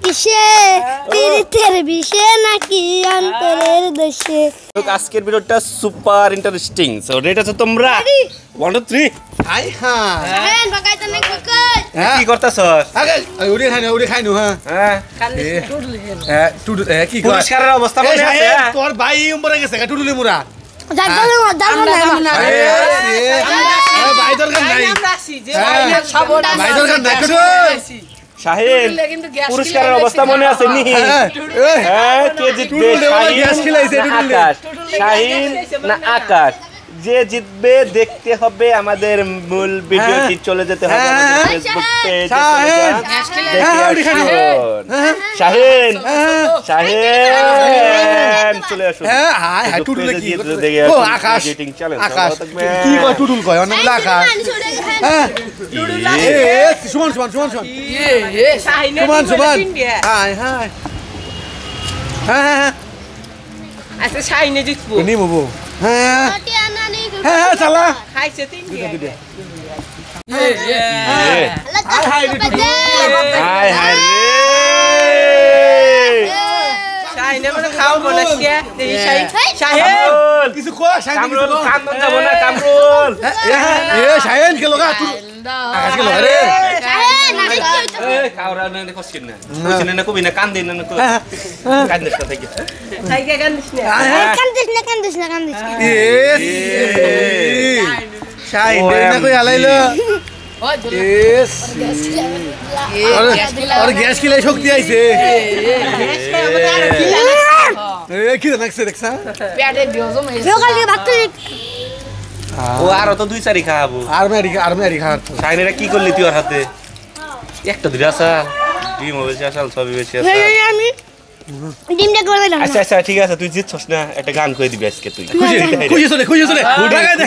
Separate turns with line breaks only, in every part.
কিসে পীড়িতের বিষে নাকি অন্তরের দোষে।
আজকের ভিডিওটা সুপার ইন্টারেস্টিং। সো রেডি আছো তোমরা? 1 2 3
হাই হ্যাঁ
হ্যাঁ বাগাইতে না
কি করতাছ?
আগে উড়ে খাইনু হ্যাঁ
হ্যাঁ
টুডু কি কয়
পুরস্কারের অবস্থা মনে আছে?
তোর ভাই উমরে গেছে টুডুলি মুরা ভাই দরকার নাই ভাই দরকার নাই
শাহিন পুরস্কারের অবস্থা মনে আছে নি? হ্যাঁ কে জিতবে? আকাশ, শাহিন না আকাশ? যে জিতবে দেখতে হবে আমাদের মূল ভিডিওটি চলে যেতে হবে আমাদের ফেসবুক পেজে। শাহিন শাহিন চলে আসুন।
হাই হাই টুডুলে কি
দেখে
ও আকাশ আকাশ কি কয় টুডুল কয় অন্য বলে আকাশ হ্যাঁ সুমন সুমন সুমন সুমন সুমন সুমন হাই হাই হ্যাঁ
আচ্ছা শাইনে জিতবো
নিমবো হ্যাঁ হ্যাঁ চালা
খাইছে তিন দিয়ে
হাই হাই রে
শাইনে মানে খাও বলেছে এই শাইন
কিছু কয় শাইন
কামরুল কামরুল যাব না কামরুল
এ শাইন কে লগা তুই আকাশ কে লগা রে
এ কাওরা না কোশ্চেন না কোশ্চেন না কবি না কান দিন না কান দিস থেকে
খাইকে গান্দিস না
কান্দিস না
এস শাইন না কই আলাইলো এস আর গ্যাস কি লাই শক্তি আইছে এ কি দেখছ দেখছা
পেটে দিওজম
সকাল দিয়ে ভাত খাই
ও আর তো দুই চারি খাবো
আর্মি খাওয়ার তো
শাইনেরা কি করলি তুই ওর হাতে একটা দুই আসা ডিম বেশি আসাল সবই বেশি আসা
আমি ডিমটা করে দিলাম
আচ্ছা আচ্ছা ঠিক আছে তুই জিতছস না একটা গান কই দিবি আজকে তুই
খুশি চলে লাগাই দে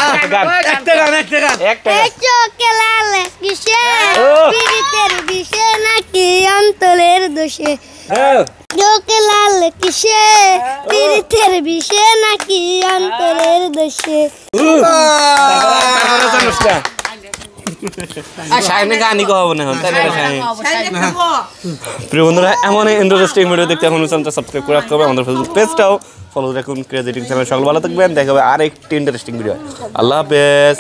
একটা গান
একটা
চোখে লাল কিসে পীড়িতের বিষে নাকি অন্তরের দোষে। চোখে লাল কিসে পীড়িতের বিষে নাকি অন্তরের দোষে।
শাইনে গানই কব না হন তাই না শাইন প্রিয় বন্ধুরা এমন ইন্টারেস্টিং ভিডিও দেখতে এখন চ্যানেলটা সাবস্ক্রাইব করে রাখতে হবে আমাদের ফেসবুক পেজটাও ফলো রাখুন ক্রেডিটিং চ্যানেল সকল ভালো থাকবেন দেখা হবে আরেকটি ইন্টারেস্টিং ভিডিও আল্লাহ হাফেজ।